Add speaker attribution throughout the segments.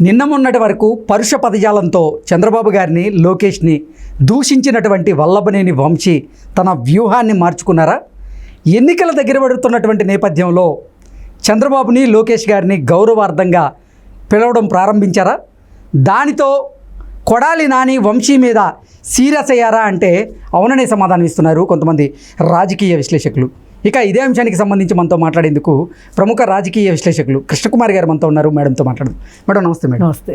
Speaker 1: నిన్న మొన్నటి వరకు పరుష పదజాలంతో చంద్రబాబు గారిని, లోకేష్ని దూషించినటువంటి వల్లభనేని వంశీ తన వ్యూహాన్ని మార్చుకున్నారా? ఎన్నికల దగ్గర పడుతున్నటువంటి నేపథ్యంలో చంద్రబాబుని, లోకేష్ గారిని గౌరవార్థంగా పిలవడం ప్రారంభించారా? దానితో కొడాలి నాని వంశీ మీద సీరియస్ అయ్యారా అంటే అవుననే సమాధానం ఇస్తున్నారు కొంతమంది రాజకీయ విశ్లేషకులు. ఇక ఇదే అంశానికి సంబంధించి మనతో మాట్లాడేందుకు ప్రముఖ రాజకీయ విశ్లేషకులు కృష్ణకుమార్ గారు మనతో ఉన్నారు. మేడంతో మాట్లాడదు. మేడం నమస్తే. మేడం
Speaker 2: నమస్తే.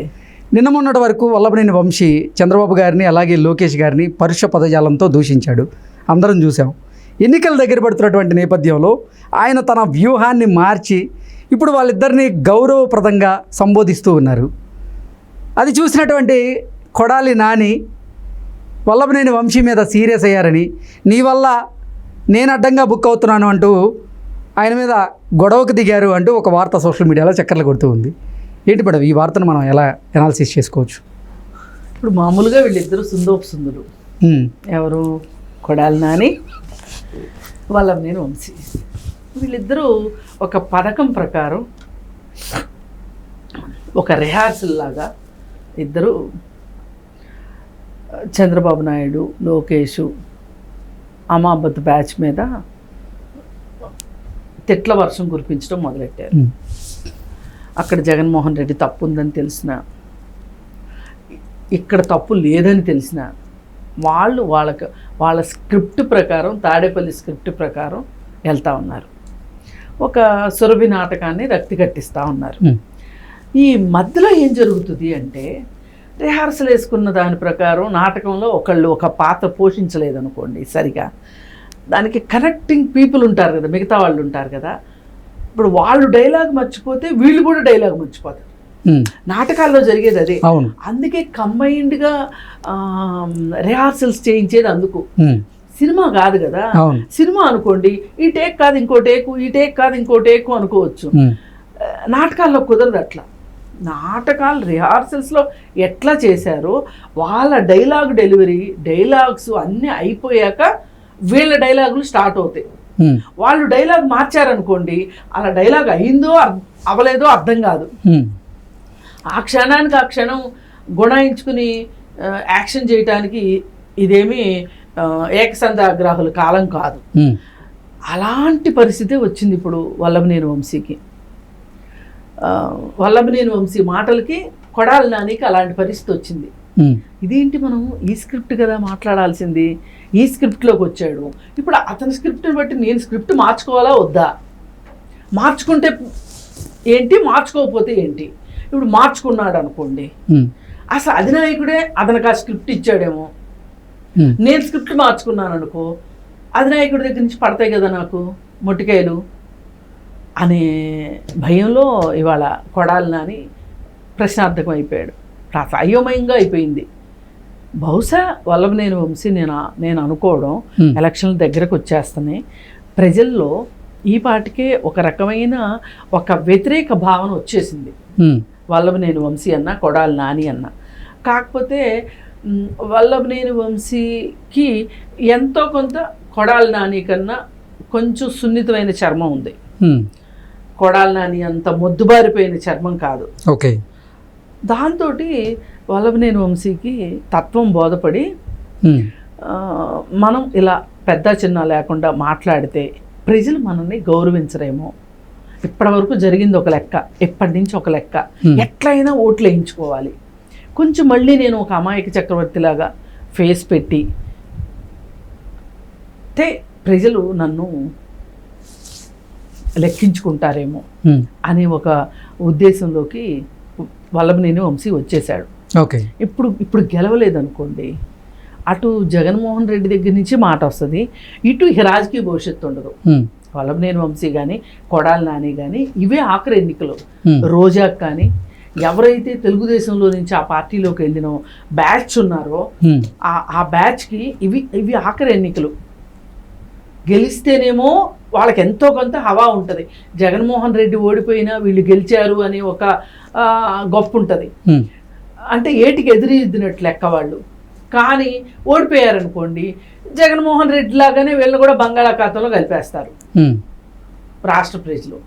Speaker 1: నిన్న మొన్నటి వరకు వల్లభనేని వంశీ చంద్రబాబు గారిని అలాగే లోకేష్ గారిని పరుష పదజాలంతో దూషించాడు, అందరం చూసాం. ఎన్నికల దగ్గర పడుతున్నటువంటి నేపథ్యంలో ఆయన తన వ్యూహాన్ని మార్చి ఇప్పుడు వాళ్ళిద్దరిని గౌరవప్రదంగా సంబోధిస్తూ ఉన్నారు. అది చూసినటువంటి కొడాలి నాని వల్లభనేని వంశీ మీద సీరియస్ అయ్యారని, నీ వల్ల నేను అడ్డంగా బుక్ అవుతున్నాను అంటూ ఆయన మీద గొడవకు దిగారు అంటూ ఒక వార్త సోషల్ మీడియాలో చక్కర్లు కొడుతూ ఉంది. ఏంటి మేడం ఈ వార్తను మనం ఎలా ఎనాలిసిస్ చేసుకోవచ్చు?
Speaker 2: ఇప్పుడు మామూలుగా వీళ్ళిద్దరూ సుందోపసుందులు. ఎవరు? కొడాలి నాని, వల్లభనేని వంశీ. వీళ్ళిద్దరూ ఒక పథకం ప్రకారం, ఒక రిహార్సల్ లాగా ఇద్దరు చంద్రబాబు నాయుడు, లోకేష్, అమాబత్ బ్యాచ్ మీద తిట్ల వర్షం కురిపించడం మొదలెట్టారు. అక్కడ జగన్మోహన్ రెడ్డి తప్పు ఉందని తెలిసిన, ఇక్కడ తప్పు లేదని తెలిసిన వాళ్ళ స్క్రిప్ట్ ప్రకారం, తాడేపల్లి స్క్రిప్ట్ ప్రకారం వెళ్తూ ఉన్నారు. ఒక సురభి నాటకాన్ని రక్తి కట్టిస్తూ ఉన్నారు. ఈ మధ్యలో ఏం జరుగుతుంది అంటే, రిహార్సల్ వేసుకున్న దాని ప్రకారం నాటకంలో ఒకళ్ళు ఒక పాత్ర పోషించలేదనుకోండి సరిగా, దానికి కనెక్టింగ్ పీపుల్ ఉంటారు కదా, మిగతా వాళ్ళు ఉంటారు కదా. ఇప్పుడు వాళ్ళు డైలాగ్ మర్చిపోతే వీళ్ళు కూడా డైలాగ్ మర్చిపోతారు. నాటకాల్లో జరిగేది అదే. అందుకే కంబైన్డ్గా రిహార్సల్స్ చేయించేది అందుకు. సినిమా కాదు కదా. సినిమా అనుకోండి, ఈ టేక్ కాదు ఇంకో టేకు, ఈ టేక్ కాదు ఇంకో టేకు అనుకోవచ్చు. నాటకాల్లో కుదరదు అట్లా. నాటకాలు రిహార్సల్స్లో ఎట్లా చేశారో వాళ్ళ డైలాగ్ డెలివరీ, డైలాగ్స్ అన్నీ అయిపోయాక వీళ్ళ డైలాగులు స్టార్ట్ అవుతాయి. వాళ్ళు డైలాగ్ మార్చారనుకోండి, అలా డైలాగ్ అయిందో అవ్వలేదో అర్థం కాదు. ఆ క్షణానికి ఆ క్షణం గుణాయించుకుని యాక్షన్ చేయటానికి ఇదేమీ ఏకసంధాగ్రాహుల కాలం కాదు. అలాంటి పరిస్థితి వచ్చింది ఇప్పుడు వల్లభనేని వంశీకి. వల్లభనేని వంశీ మాటలకి కొడాలి నానికి అలాంటి పరిస్థితి వచ్చింది. ఇదేంటి, మనం ఈ స్క్రిప్ట్ కదా మాట్లాడాల్సింది, ఈ స్క్రిప్ట్లోకి వచ్చాడు. ఇప్పుడు అతని స్క్రిప్ట్ని బట్టి నేను స్క్రిప్ట్ మార్చుకోవాలా వద్దా? మార్చుకుంటే ఏంటి, మార్చుకోకపోతే ఏంటి? ఇప్పుడు మార్చుకున్నాడు అనుకోండి, అసలు అధినాయకుడే అతనికి ఆ స్క్రిప్ట్ ఇచ్చాడేమో. నేను స్క్రిప్ట్ మార్చుకున్నాను అనుకో, అధినాయకుడి దగ్గర నుంచి పడతాయి కదా నాకు మొట్టికాయలు అనే భయంలో ఇవాళ కొడాలి నాని ప్రశ్నార్థకం అయిపోయాడు. అయోమయంగా అయిపోయింది. బహుశా వల్లభనేని వంశీ నేను అనుకోవడం, ఎలక్షన్ల దగ్గరకు వచ్చేస్తున్నాయి, ప్రజల్లో ఈ పాటికే ఒక రకమైన ఒక వ్యతిరేక భావన వచ్చేసింది వల్లభనేని వంశీ అన్న, కొడాలి నాని అన్న. కాకపోతే వల్లభనేని వంశీకి ఎంతో కొంత కొడాలి నాని కన్నా కొంచెం సున్నితమైన చర్మం ఉంది. కొడాలి నాని అంత మొద్దుబారిపోయిన చర్మం కాదు.
Speaker 1: ఓకే.
Speaker 2: దాంతో వల్లభనేని వంశీకి తత్వం బోధపడి, మనం ఇలా పెద్ద చిన్న లేకుండా మాట్లాడితే ప్రజలు మనల్ని గౌరవించరేమో. ఇప్పటి వరకు జరిగింది ఒక లెక్క, ఎప్పటి నుంచి ఒక లెక్క, ఎట్లయినా ఓట్లు వేయించుకోవాలి. కొంచెం మళ్ళీ నేను ఒక అమాయక చక్రవర్తిలాగా ఫేస్ పెట్టి ప్రజలు నన్ను లెక్కించుకుంటారేమో అనే ఒక ఉద్దేశంలోకి వల్లభనేని వంశీ వచ్చేసాడు.
Speaker 1: ఓకే.
Speaker 2: ఇప్పుడు గెలవలేదనుకోండి, అటు జగన్మోహన్ రెడ్డి దగ్గర నుంచి మాట వస్తుంది, ఇటు రాజకీయ భవిష్యత్తు ఉండదు. వల్లభనేని వంశీ కానీ, కొడాలి నాని కానీ ఇవే ఆఖరి ఎన్నికలు. రోజాకు కానీ, ఎవరైతే తెలుగుదేశంలో నుంచి ఆ పార్టీలోకి వెళ్ళిన బ్యాచ్ ఉన్నారో ఆ బ్యాచ్కి ఇవి ఆఖరి ఎన్నికలు. గెలిస్తేనేమో వాళ్ళకి ఎంతో కొంత హవా ఉంటుంది. జగన్మోహన్ రెడ్డి ఓడిపోయినా వీళ్ళు గెలిచారు అని ఒక గొప్ప ఉంటుంది. అంటే ఏటికి ఎదురీదినట్లు లెక్క వాళ్ళు. కానీ ఓడిపోయారనుకోండి, జగన్మోహన్ రెడ్డి లాగానే వీళ్ళని కూడా బంగాళాఖాతంలో కలిపేస్తారు రాష్ట్ర ప్రజలు.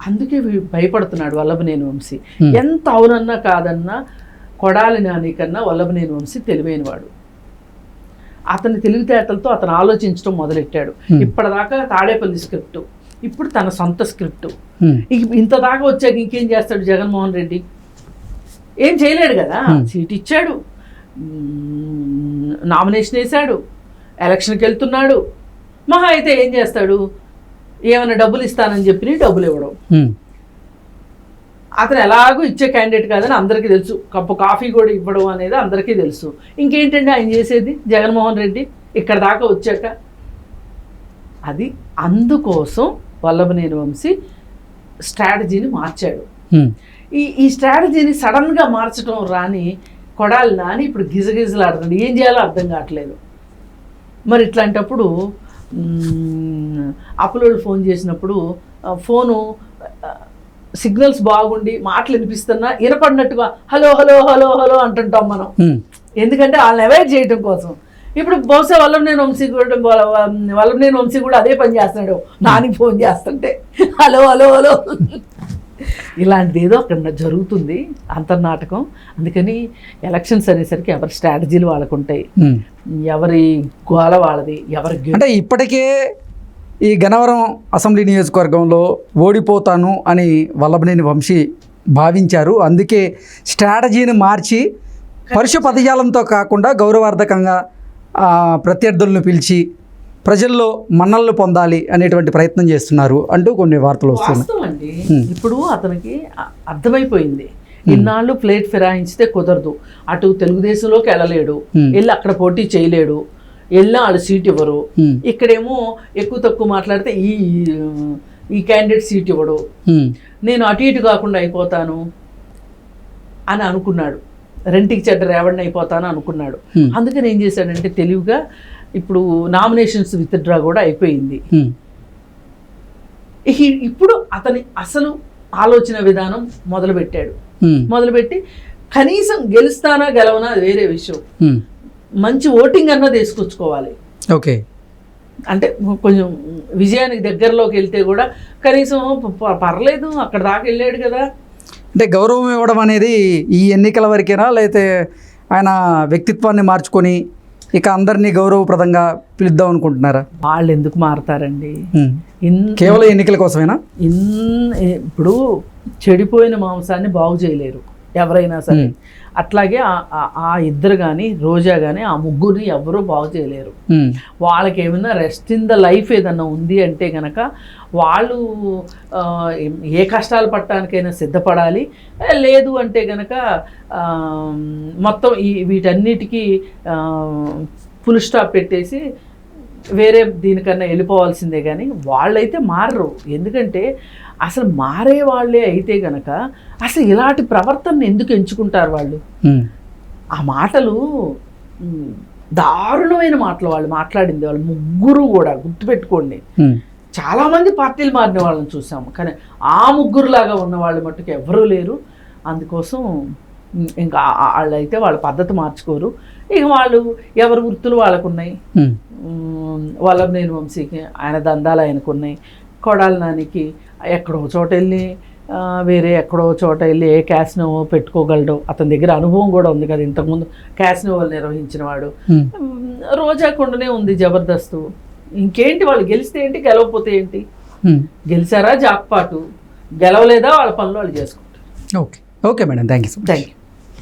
Speaker 2: అందుకే భయపడుతున్నాడు వల్లభనేని వంశీ. ఎంత అవునన్నా కాదన్నా కొడాలి నాని కన్నా వల్లభనేని వంశీ తెలివైనవాడు. అతని తెలివితేటలతో అతను ఆలోచించడం మొదలెట్టాడు. ఇప్పటిదాకా తాడేపల్లి స్క్రిప్ట్, ఇప్పుడు తన సొంత స్క్రిప్ట్. ఇంత దాకా వచ్చాక ఇంకేం చేస్తాడు జగన్మోహన్ రెడ్డి? ఏం చేయలేడు కదా. సీట్ ఇచ్చాడు, నామినేషన్ వేశాడు, ఎలక్షన్కి వెళ్తున్నాడు. మహా అయితే ఏం చేస్తాడు? ఏమైనా డబ్బులు ఇస్తానని చెప్పి డబ్బులు ఇవ్వడం. అతను ఎలాగో ఇచ్చే క్యాండిడేట్ కాదని అందరికీ తెలుసు. కప్పు కాఫీ కూడా ఇవ్వడం అనేది అందరికీ తెలుసు. ఇంకేంటండి ఆయన చేసేది జగన్మోహన్ రెడ్డి ఇక్కడ దాకా వచ్చాక? అది అందుకోసం వల్లభనేని వంశీ స్ట్రాటజీని మార్చాడు. ఈ స్ట్రాటజీని సడన్గా మార్చడం రాని కొడాలి నాని ఇప్పుడు గిజగిజలాడుతుంది. ఏం చేయాలో అర్థం కావట్లేదు. మరి ఇట్లాంటప్పుడు అప్పులోళ్ళు ఫోన్ చేసినప్పుడు ఫోను సిగ్నల్స్ బాగుండి మాటలు వినిపిస్తున్నా వినపడినట్టుగా హలో హలో హలో హలో అంటుంటాం మనం. ఎందుకంటే వాళ్ళని అవాయిడ్ చేయడం కోసం. ఇప్పుడు బహుశా వల్లభనేని వంశీ కూడా అదే పని చేస్తున్నాడు. నాని ఫోన్ చేస్తుంటే హలో హలో హలో ఇలాంటిది ఏదో అక్కడ జరుగుతుంది అంతర్నాటకం. అందుకని ఎలక్షన్స్ అనేసరికి ఎవరి స్ట్రాటజీలు వాళ్ళకుంటాయి, ఎవరి గోల వాళ్ళది, ఎవరి
Speaker 1: అంటే ఇప్పటికే ఈ గన్నవరం అసెంబ్లీ నియోజకవర్గంలో ఓడిపోతాను అని వల్లభనేని వంశీ భావించారు. అందుకే స్ట్రాటజీని మార్చి పరుష పదజాలంతో కాకుండా గౌరవార్థకంగా ప్రత్యర్థులను పిలిచి ప్రజల్లో మన్నలను పొందాలి అనేటువంటి ప్రయత్నం చేస్తున్నారు అంటూ కొన్ని వార్తలు వస్తున్నాయి.
Speaker 2: ఇప్పుడు అతనికి అర్థమైపోయింది, ఇన్నాళ్ళు ప్లేట్ ఫిరాయించితే కుదరదు, అటు తెలుగుదేశంలోకి వెళ్ళలేడు, వెళ్ళి అక్కడ పోటీ చేయలేడు, వెళ్ళినా వాళ్ళు సీట్ ఇవ్వరు, ఇక్కడేమో ఎక్కువ తక్కువ మాట్లాడితే ఈ క్యాండిడేట్ సీట్ ఇవ్వడు, నేను అటు ఇటు కాకుండా అయిపోతాను అని అనుకున్నాడు. రెంటికి చెడ్డ రేవడిని అయిపోతాను అనుకున్నాడు. అందుకని ఏం చేశాడంటే తెలివిగా ఇప్పుడు నామినేషన్స్ విత్డ్రా కూడా అయిపోయింది. ఇప్పుడు అతని అసలు ఆలోచన విధానం మొదలుపెట్టాడు. మొదలుపెట్టి కనీసం గెలుస్తానా గెలవనా అది వేరే విషయం, మంచి ఓటింగ్ అన్నా తీసుకొచ్చుకోవాలి.
Speaker 1: ఓకే,
Speaker 2: అంటే కొంచెం విజయానికి దగ్గరలోకి వెళ్తే కూడా కనీసం పర్లేదు అక్కడ దాకా వెళ్ళాడు కదా.
Speaker 1: అంటే గౌరవం ఇవ్వడం అనేది ఈ ఎన్నికల వరకేనా, లేకపోతే ఆయన వ్యక్తిత్వాన్ని మార్చుకొని ఇక అందరినీ గౌరవప్రదంగా పిలుద్దాం అనుకుంటున్నారా?
Speaker 2: వాళ్ళు ఎందుకు మారతారండి?
Speaker 1: కేవలం ఎన్నికల కోసమేనా?
Speaker 2: ఇప్పుడు చెడిపోయిన మాంసాన్ని బాగు చేయలేరు ఎవరైనా సరే. అట్లాగే ఆ ఇద్దరు కానీ రోజా కానీ ఆ ముగ్గురిని ఎవరూ బాగు చేయలేరు. వాళ్ళకి ఏమైనా రెస్ట్ ఇన్ ద లైఫ్ ఏదన్నా ఉంది అంటే కనుక వాళ్ళు ఏ కష్టాలు పడటానికైనా సిద్ధపడాలి. లేదు అంటే కనుక మొత్తం వీటన్నిటికీ ఫుల్ స్టాప్ పెట్టేసి వేరే దీనికన్నా వెళ్ళిపోవాల్సిందే. కానీ వాళ్ళైతే మారరు. ఎందుకంటే అసలు మారే వాళ్ళే అయితే గనక అసలు ఇలాంటి ప్రవర్తనను ఎందుకు ఎంచుకుంటారు వాళ్ళు? ఆ మాటలు దారుణమైన మాటలు వాళ్ళు మాట్లాడింది. వాళ్ళు ముగ్గురు కూడా గుర్తుపెట్టుకోండి, చాలామంది పార్టీలు మారిన వాళ్ళని చూసాము, కానీ ఆ ముగ్గురులాగా ఉన్న వాళ్ళు మట్టుకు ఎవరూ లేరు. అందుకోసం ఇంకా వాళ్ళైతే వాళ్ళ పద్ధతి మార్చుకోరు. ఇక వాళ్ళు ఎవరి వృత్తులు వాళ్ళకు ఉన్నాయి. వల్లభనేని వంశీకి ఆయన దందాలు ఆయనకున్నాయి, కొడాలి నానికి ఎక్కడో చోట వెళ్ళి వేరే ఎక్కడో చోట వెళ్ళి ఏ క్యాసినో పెట్టుకోగలడు. అతని దగ్గర అనుభవం కూడా ఉంది కదా, ఇంతకుముందు క్యాసినోలు నిర్వహించిన వాడు. రోజా కొండనే ఉంది జబర్దస్త్. ఇంకేంటి, వాళ్ళు గెలిస్తే ఏంటి, గెలవకపోతే ఏంటి? గెలిచారా జాక్పాటు, గెలవలేదా వాళ్ళ పనులు వాళ్ళు చేసుకుంటారు.
Speaker 1: Okay okay madam, thank you.